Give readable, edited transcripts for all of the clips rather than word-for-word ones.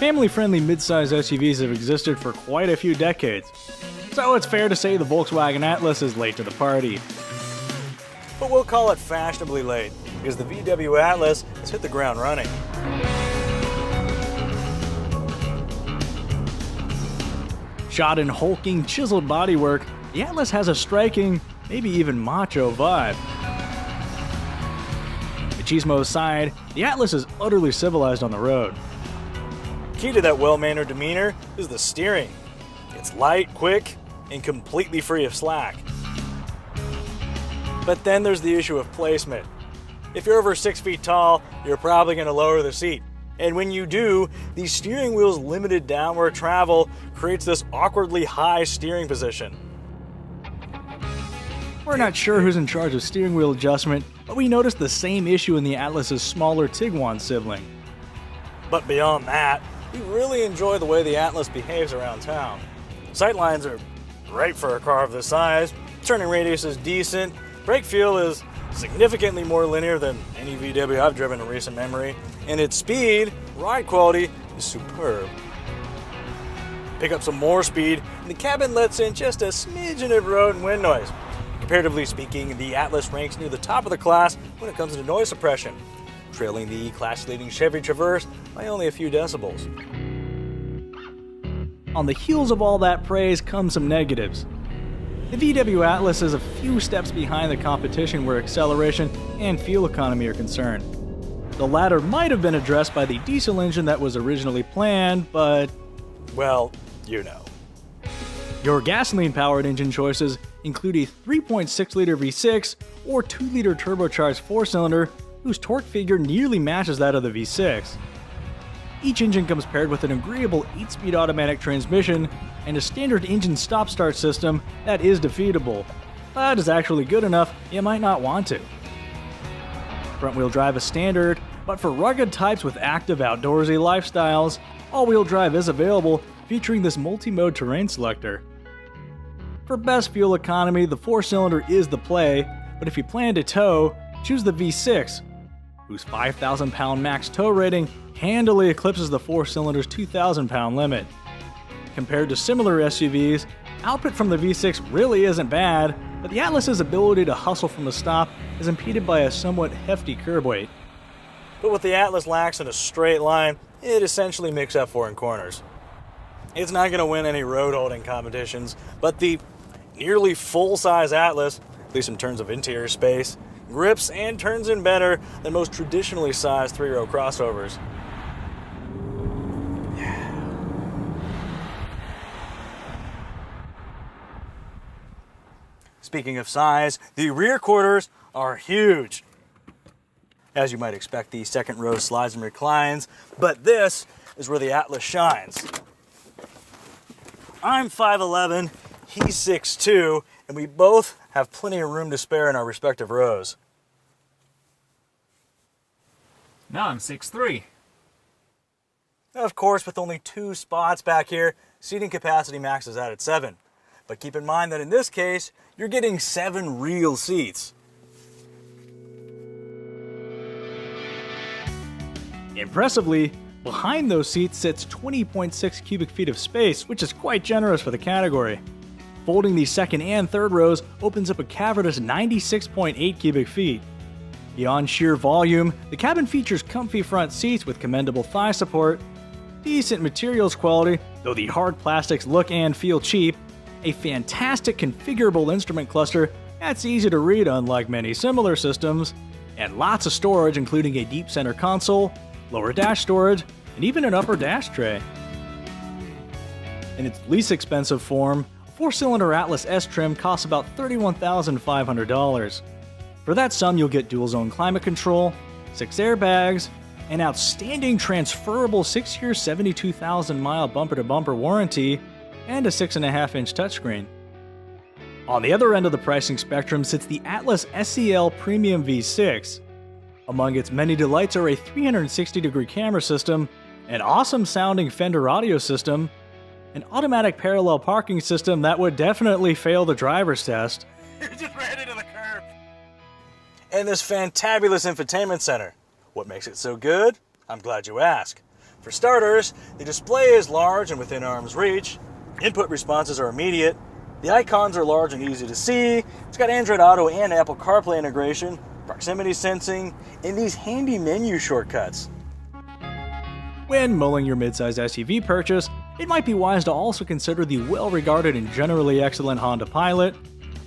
Family-friendly mid-size SUVs have existed for quite a few decades, so it's fair to say the Volkswagen Atlas is late to the party. But we'll call it fashionably late, because the VW Atlas has hit the ground running. Shot in hulking, chiseled bodywork, the Atlas has a striking, maybe even macho vibe. Machismo aside, the Atlas is utterly civilized on the road. Key to that well-mannered demeanor is the steering. It's light, quick, and completely free of slack. But then there's the issue of placement. If you're over 6 feet tall, you're probably going to lower the seat. And when you do, the steering wheel's limited downward travel creates this awkwardly high steering position. We're not sure who's in charge of steering wheel adjustment, but we noticed the same issue in the Atlas's smaller Tiguan sibling. But beyond that, we really enjoy the way the Atlas behaves around town. Sightlines are great for a car of this size, turning radius is decent, brake feel is significantly more linear than any VW I've driven in recent memory, and its speed, ride quality, is superb. Pick up some more speed, and the cabin lets in just a smidgen of road and wind noise. Comparatively speaking, the Atlas ranks near the top of the class when it comes to noise suppression, trailing the class-leading Chevy Traverse by only a few decibels. On the heels of all that praise come some negatives. The VW Atlas is a few steps behind the competition where acceleration and fuel economy are concerned. The latter might have been addressed by the diesel engine that was originally planned, but, well, you know. Your gasoline-powered engine choices include a 3.6-liter V6 or 2-liter turbocharged 4-cylinder whose torque figure nearly matches that of the V6. Each engine comes paired with an agreeable 8-speed automatic transmission and a standard engine stop-start system that is defeatable, but is actually good enough you might not want to. Front-wheel drive is standard, but for rugged types with active outdoorsy lifestyles, all-wheel drive is available, featuring this multi-mode terrain selector. For best fuel economy, the 4-cylinder is the play, but if you plan to tow, choose the V6, whose 5,000-pound max tow rating handily eclipses the 4-cylinder's 2,000-pound limit. Compared to similar SUVs, output from the V6 really isn't bad, but the Atlas's ability to hustle from a stop is impeded by a somewhat hefty curb weight. But what the Atlas lacks in a straight line, it essentially makes up for in corners. It's not going to win any road-holding competitions, but the nearly full-size Atlas, at least in terms of interior space, grips and turns in better than most traditionally sized 3-row crossovers. Speaking of size, the rear quarters are huge. As you might expect, the second row slides and reclines, but this is where the Atlas shines. I'm 5'11", he's 6'2", and we both have plenty of room to spare in our respective rows. Now I'm 6'3". Of course, with only 2 spots back here, seating capacity maxes out at 7. But keep in mind that in this case, you're getting 7 real seats. Impressively, behind those seats sits 20.6 cubic feet of space, which is quite generous for the category. Folding the second and third rows opens up a cavernous 96.8 cubic feet. Beyond sheer volume, the cabin features comfy front seats with commendable thigh support, decent materials quality, though the hard plastics look and feel cheap, a fantastic configurable instrument cluster that's easy to read unlike many similar systems, and lots of storage including a deep center console, lower dash storage, and even an upper dash tray. In its least expensive form, a 4-cylinder Atlas S trim costs about $31,500. For that sum, you'll get dual-zone climate control, 6 airbags, an outstanding transferable 6-year 72,000-mile bumper-to-bumper warranty, and a 6.5-inch touchscreen. On the other end of the pricing spectrum sits the Atlas SEL Premium V6. Among its many delights are a 360-degree camera system, an awesome-sounding Fender audio system, an automatic parallel parking system that would definitely fail the driver's test. You just ran into the curb! And this fantabulous infotainment center. What makes it so good? I'm glad you asked. For starters, the display is large and within arm's reach. Input responses are immediate. The icons are large and easy to see. It's got Android Auto and Apple CarPlay integration, proximity sensing, and these handy menu shortcuts. When mulling your midsize SUV purchase, it might be wise to also consider the well-regarded and generally excellent Honda Pilot,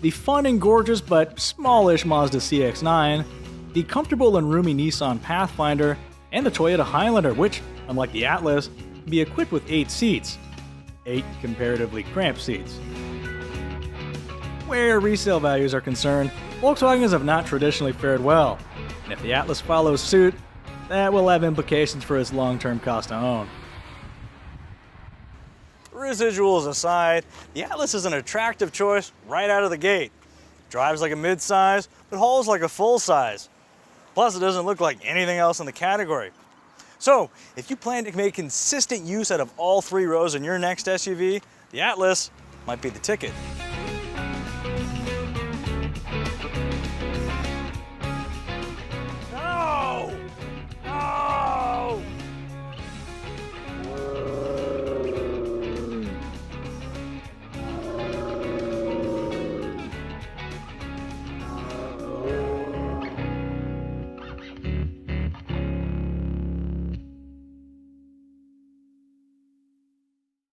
the fun and gorgeous but smallish Mazda CX-9, the comfortable and roomy Nissan Pathfinder, and the Toyota Highlander, which, unlike the Atlas, can be equipped with 8 seats. 8 comparatively cramped seats. Where resale values are concerned, Volkswagens have not traditionally fared well, and if the Atlas follows suit, that will have implications for its long-term cost to own. Residuals aside, the Atlas is an attractive choice right out of the gate. Drives like a midsize, but hauls like a full-size. Plus, it doesn't look like anything else in the category. So, if you plan to make consistent use out of all 3 rows in your next SUV, the Atlas might be the ticket.